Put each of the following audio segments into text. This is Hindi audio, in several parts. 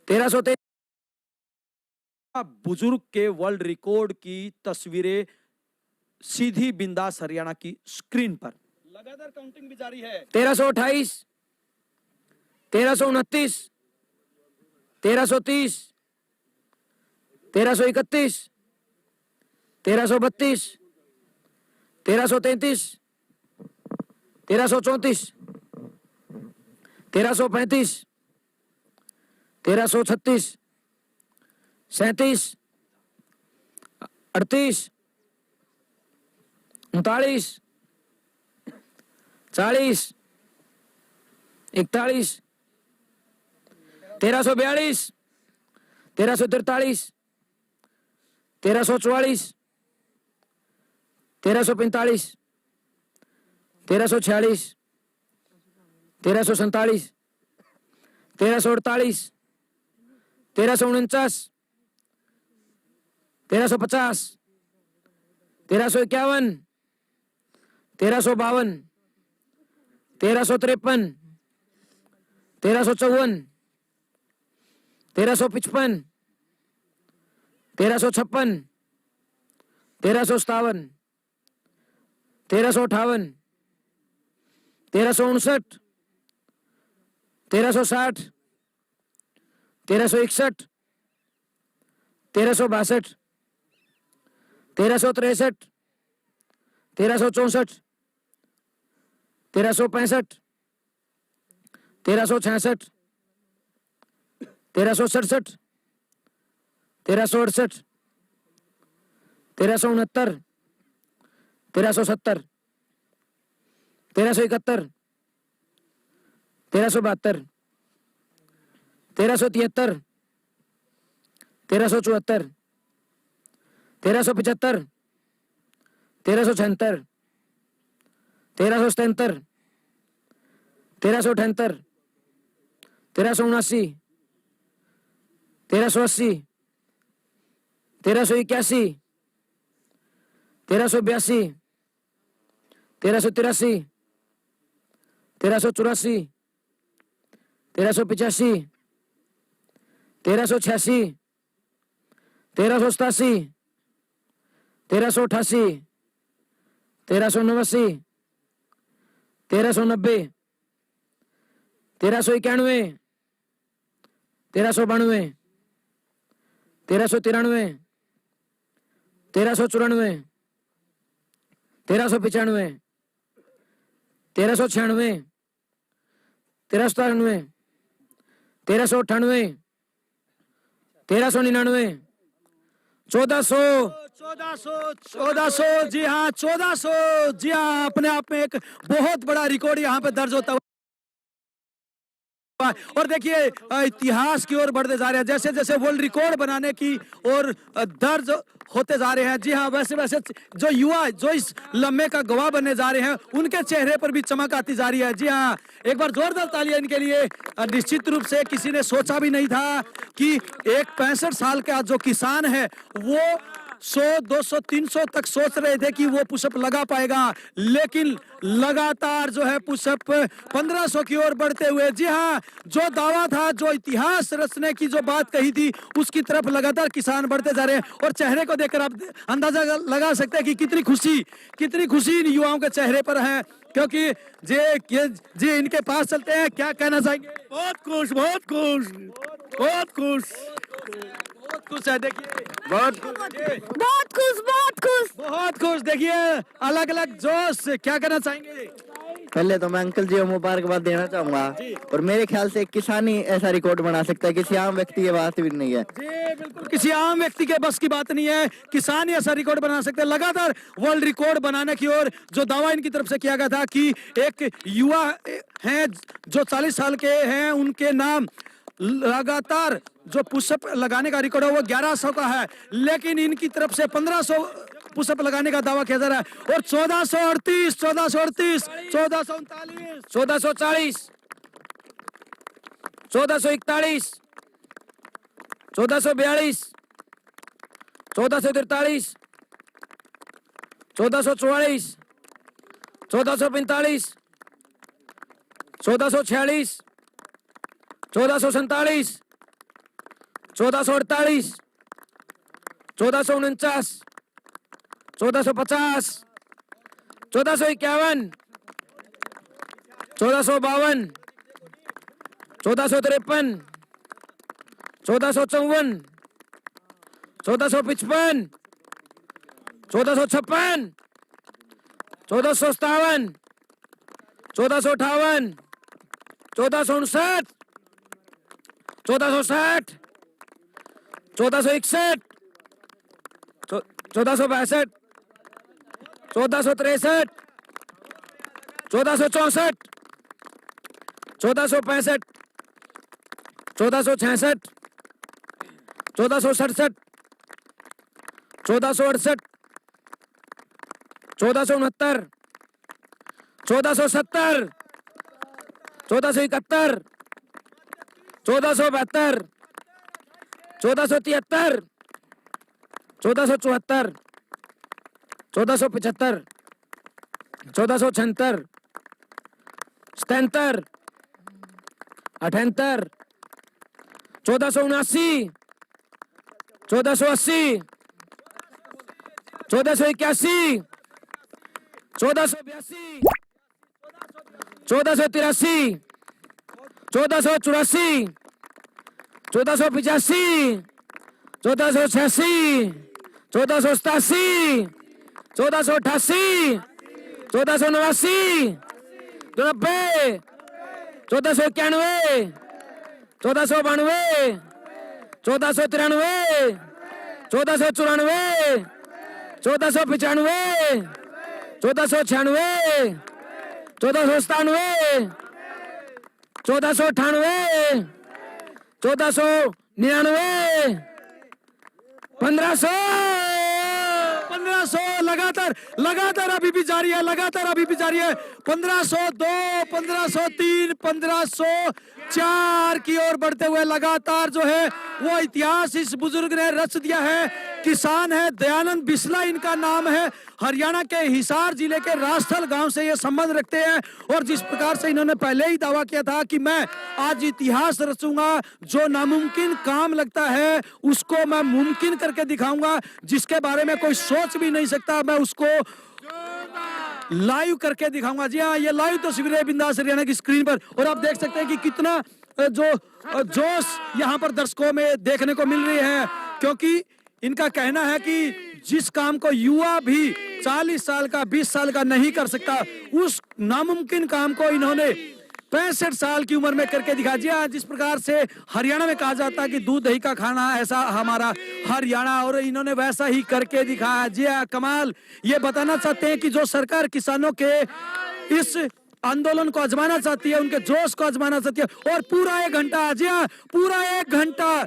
1323 बुजुर्ग के वर्ल्ड रिकॉर्ड की तस्वीरें सीधी बिंदास हरियाणा की स्क्रीन पर। लगातार काउंटिंग भी जारी है। 1328, 1329, 1330, 1331, 1332, 1333, 1334, 1335, 1336, 37, 38, 39, 40, 41, 1342, 1343, 1344, 1345, 1346, 1347, 1348, 1349, 1350, 1351, 1352, 1353, 1354, 1355, 1356, 1357, 1358, 1359, 1360, 1361, 1362, 1363, 1364, 1365, 1366, 1367, 1368, 1369, 1370, 1371, 1372, 1373, 1374, 1375, 1376, 1377, 1378, 1379, 1380, 1381, 1382, 1383, 1384, 1385, 1386, 1387, 1388, 1389, 1390, 1391, 1392, 1393, 1394, 1395, 1396, 1397, 1398, 1399, 1400, 1400, जी हाँ 1400, जी हाँ, अपने आप में एक बहुत बड़ा रिकॉर्ड यहाँ पे दर्ज होता हुआ। और देखिए इतिहास की ओर बढ़ते जा रहे हैं, जैसे जैसे वर्ल्ड रिकॉर्ड बनाने की और दर्ज होते जा रहे हैं। जी हाँ, वैसे वैसे जो युवा जो इस लम्हे का गवाह बनने जा रहे हैं, उनके चेहरे पर भी चमक आती जा रही है। जी हाँ, एक बार जोरदार तालियां इनके लिए। निश्चित रूप से किसी ने सोचा भी नहीं था कि एक 65 साल का जो किसान है वो 100, 200, 300 तक सोच रहे थे कि वो पुशअप लगा पाएगा, लेकिन लगातार जो है पुशअप 1500 की ओर बढ़ते हुए, जी हाँ, जो दावा था, जो इतिहास रचने की जो बात कही थी, उसकी तरफ लगातार किसान बढ़ते जा रहे हैं। और चेहरे को देखकर आप अंदाजा लगा सकते हैं कि कितनी खुशी इन युवाओं के चेहरे पर है, क्योंकि जी इनके पास चलते हैं। क्या कहना चाहेंगे? बहुत खुश, बहुत खुश, बहुत खुश, बहुत खुश है। देखिए बहुत बहुत खुश, बहुत खुश, बहुत खुश। देखिए अलग अलग जोश। क्या कहना चाहेंगे? पहले तो मैं अंकल जी को मुबारकबाद देना चाहूंगा, और मेरे ख्याल से किसान ही ऐसा रिकॉर्ड बना सकता है, किसी आम व्यक्ति की बात भी नहीं है। जी बिल्कुल, किसी आम व्यक्ति के बस की बात नहीं है, किसान ही ऐसा रिकॉर्ड बना सकते हैं। लगातार वर्ल्ड रिकॉर्ड बनाने की ओर जो दावा इनकी तरफ से किया गया था कि एक युवा हैं जो 40 साल के हैं, उनके नाम लगातार जो पुशअप लगाने का रिकॉर्ड है वो 1100 का है, लेकिन इनकी तरफ से 1500 पुशअप लगाने का दावा किया जा रहा है। और 1438, 1438, 1439, 1440, 1441, 1442, 1443, 1444, 1445, 1446, 1447, 1448, 1449, 1450, 1451, 1452, 1453, 1454, 1455, 1456, 1457, 1458, 1459, 1460, 1461, 1462, 1463, 1464, 1465, 1466, 1467, 1468, 1469, 1470, 1471, 1472, 1473, 1474, 1475, 1476, 77, 78, 1479, 1480, 1481, 1482, 1483, 1484, 1485, 1486, 1487, 1488, 1489, 90, 1491, 1492, 1493, 1494, 1495, 1496, 1497, 1498, 1499, 1500, 1500 लगातार लगातार अभी भी जारी है, लगातार अभी भी जारी है। 1502, 1503, 1504 की ओर बढ़ते हुए लगातार जो है वो इतिहास इस बुजुर्ग ने रच दिया है। किसान है, दयानंद बिस्ला इनका नाम है। हरियाणा के हिसार जिले के राजस्थल गांव से ये संबंध रखते हैं और जिस प्रकार से इन्होंने पहले ही दावा किया था कि मैं आज इतिहास रचूंगा, जो नामुमकिन काम लगता है उसको मैं मुमकिन करके दिखाऊंगा, जिसके बारे में कोई सोच भी नहीं सकता मैं उसको लाइव करके दिखाऊंगा। जी हाँ, ये लाइव तस्वीरें बिंदास हरियाणा की स्क्रीन पर, और आप देख सकते हैं कि कितना जो जोश यहाँ पर दर्शकों में देखने को मिल रही है, क्योंकि इनका कहना है कि जिस काम को युवा भी 40 साल का 20 साल का नहीं कर सकता, उस नामुमकिन काम को इन्होंने 65 साल की उम्र में करके दिखा। जी हाँ, जिस प्रकार से हरियाणा में कहा जाता है कि दूध दही का खाना, ऐसा हमारा हरियाणा, और इन्होंने वैसा ही करके दिखाया। जी हाँ, कमाल। ये बताना चाहते हैं कि जो सरकार किसानों के इस आंदोलन को आजमाना चाहती है, उनके जोश को आजमाना चाहती है, और पूरा 1 घंटा, जी हाँ पूरा 1 घंटा,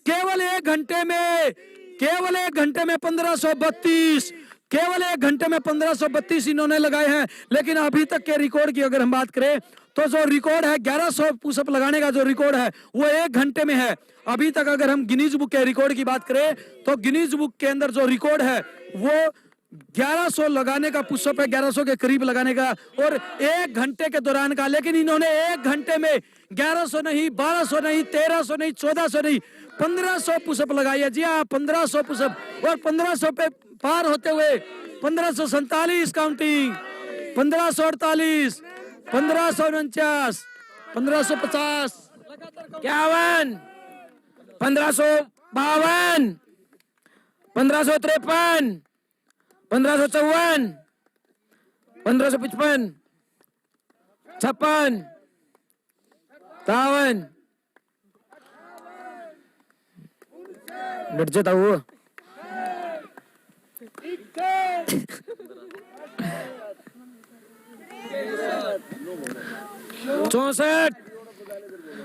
केवल 1 घंटे में, केवल 1 घंटे में 1532, केवल 1 घंटे में 1532 इन्होंने लगाए हैं। लेकिन अभी तक के रिकॉर्ड की अगर हम बात करें तो जो रिकॉर्ड है 1100 पुशअप लगाने का जो रिकॉर्ड है वो 1 घंटे में है। अभी तक अगर हम गिनीज बुक के रिकॉर्ड की बात करें तो गिनीज बुक के अंदर जो रिकॉर्ड है वो 1100 लगाने का पुशअप है, 1100 के करीब लगाने का, और 1 घंटे के दौरान का। लेकिन इन्होंने 1 घंटे में 1100 नहीं, 1200 नहीं, 1300 नहीं, 1400 नहीं, 1500 पुशअप लगाई है। जी हाँ, 1500 पुशअप, और 1500 पे पार होते हुए 1547 काउंटिंग, 1548, 1549, 1550, 51, 1552, 1553, 1554, 1555, 56, 57, डट जाता वो 64,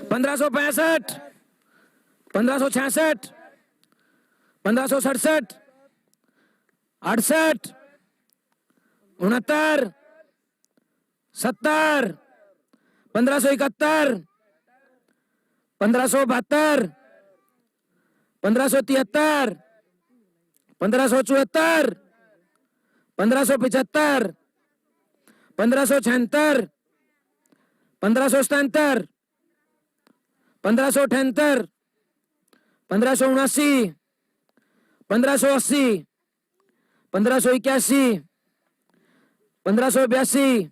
1565, 1566, 1567, 68, 69, 70, 1571, 1572, 1573, 1574, 1575, 1576, 1577, 1578, 1579, 1580, 1581, 1582,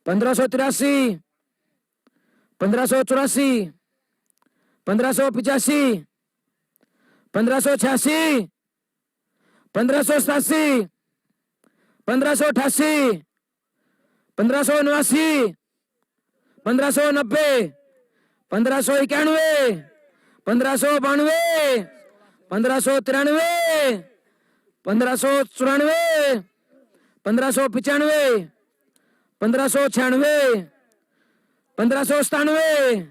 1583, 1584, 1585, 1586, 1587, 1588, 1579, 1590, 1591, 1592, 1593, 1594, 1595, 1596, 1597,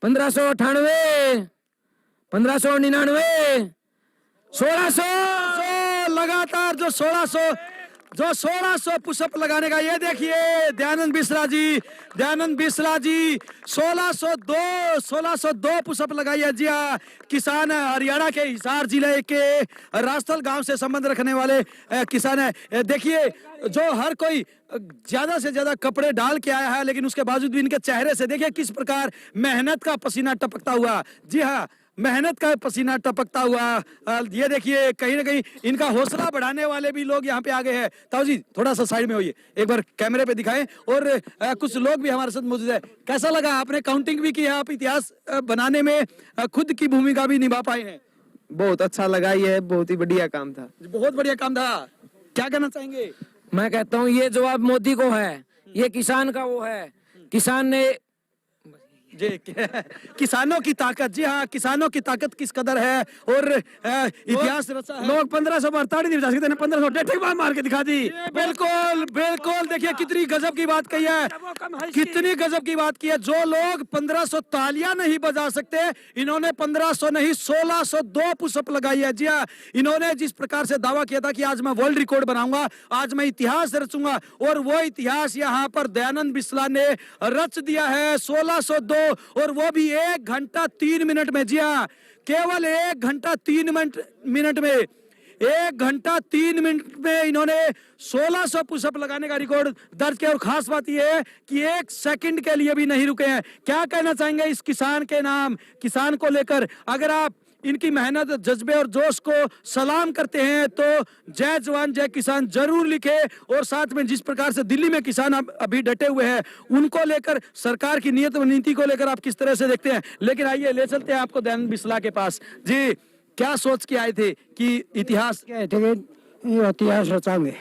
1598, 1599, 1600 लगातार जो 1600 पुशअप लगाने का, ये देखिए दयानंद बिस्ला जी 1602 पुशअप लगाई है। जी हाँ, किसान है, हरियाणा के हिसार जिले के रास्तल गांव से संबंध रखने वाले किसान है। देखिए जो हर कोई ज्यादा से ज्यादा कपड़े डाल के आया है, लेकिन उसके बावजूद भी इनके चेहरे से देखिए किस प्रकार मेहनत का पसीना टपकता हुआ। जी हाँ, मेहनत का पसीना टपकता हुआ। ये देखिए कहीं ना कहीं इनका हौसला बढ़ाने वाले भी लोग यहाँ पे आ गए हैं। ताऊ जी थोड़ा सा साइड में होइए, एक बार कैमरे पे दिखाएं। और कुछ लोग भी हमारे साथ मौजूद है। कैसा लगा? आपने काउंटिंग भी की है, आप इतिहास बनाने में खुद की भूमिका भी निभा पाए हैं। बहुत अच्छा लगा, ये बहुत ही बढ़िया काम था। बहुत बढ़िया काम था। क्या कहना चाहेंगे? मैं कहता हूँ ये जवाब मोदी को है, ये किसान का वो है। किसान ने जी किसानों की ताकत, जी हाँ, किसानों की ताकत किस कदर है और इतिहास रचा है। लोग 1500 पर ताड़ी नहीं बजा सकते, 1500 डेढ़ बार मार के दिखा दी। बिल्कुल बिल्कुल, देखिए कितनी गजब की बात कही है, कितनी गजब की बात की है। जो लोग 1500 तालियां नहीं बजा सकते, इन्होंने 1500 नहीं 1602 पुशअप लगाई है। जी हाँ, इन्होंने जिस प्रकार से दावा किया था कि आज मैं वर्ल्ड रिकॉर्ड बनाऊंगा, आज मैं इतिहास रचूंगा, और वो इतिहास यहाँ पर दयानंद बिस्ला ने रच दिया है। 1602, और वो भी 1 घंटा 3 मिनट में। जी हाँ, केवल 1 घंटा 3 मिनट में, 1 घंटा 3 मिनट में इन्होंने 1600 पुशअप लगाने का रिकॉर्ड दर्ज किया। और खास बात यह है कि 1 सेकंड के लिए भी नहीं रुके हैं। क्या कहना चाहेंगे इस किसान के नाम, किसान को लेकर? अगर आप इनकी मेहनत, जज्बे और जोश को सलाम करते हैं तो जय जवान जय किसान जरूर लिखे। और साथ में जिस प्रकार से दिल्ली में किसान अभी डटे हुए हैं, उनको लेकर सरकार की नीयत और नीति को लेकर आप किस तरह से देखते हैं? लेकिन आइए ले चलते हैं आपको दयानंद बिस्ला के पास। जी, क्या सोच के आए थे कि इतिहास इतिहास रचाएंगे,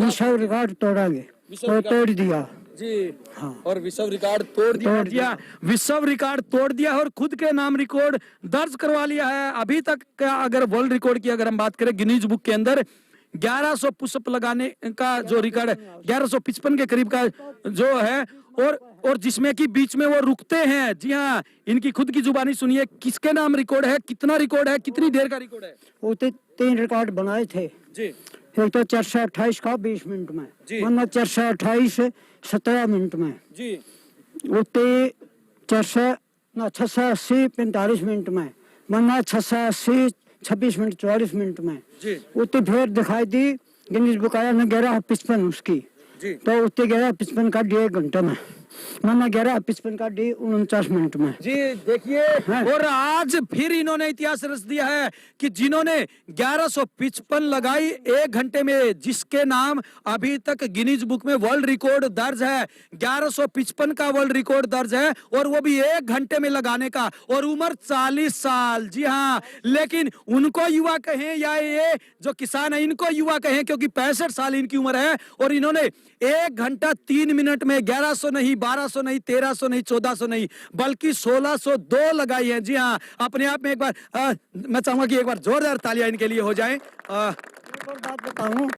विश्व रिकॉर्ड तोड़ेंगे, तो तोड़ दिया जी? हाँ, और विश्व रिकॉर्ड तोड़ दिया, विश्व रिकॉर्ड तोड़ दिया और खुद के नाम रिकॉर्ड दर्ज करवा लिया है। अभी तक का अगर वर्ल्ड रिकॉर्ड की अगर हम बात करें, गिनीज बुक के अंदर 1100 पुशअप लगाने का जो रिकॉर्ड है, 1155 के करीब का जो है, और जिसमें कि बीच में वो रुकते हैं। जी हाँ, इनकी खुद की जुबानी सुनिए, किसके नाम रिकॉर्ड है, कितना रिकॉर्ड है, कितनी देर का रिकॉर्ड है? वो 3 रिकॉर्ड बनाए थे जी। एक तो 428 का 20 मिनट में, वरना 428 17 मिनट में जी, उते 680 45 मिनट में, वरना 680 26 मिनट 44 मिनट में जी। उते फिर दिखाई दी गिनीज बुक आया ना 1155 उसकी जी। तो उते 1155 का 1 घंटे में, वरना 1155 का 49 मिनट में। जी देखिए, और आज फिर इन्होंने इतिहास रच दिया है कि जिन्होंने 1155 लगाई 1 घंटे में, जिसके नाम अभी तक गिनीज बुक में वर्ल्ड रिकॉर्ड दर्ज है। 1155 का वर्ल्ड रिकॉर्ड दर्ज है, और वो भी 1 घंटे में लगाने का, और उम्र 40 साल। जी हाँ, लेकिन उनको युवा कहें या ये जो किसान है इनको युवा कहें, क्योंकि 65 साल इनकी उम्र है, और इन्होंने 1 घंटा 3 मिनट में 1100 नहीं, 1200 नहीं, 1300 नहीं, 1400 नहीं, बल्कि 1602 लगाई है। जी हाँ, अपने आप में एक बार मैं चाहूंगा कि एक बार जोरदार तालियां इनके लिए हो जाएं। एक और बात बताऊं,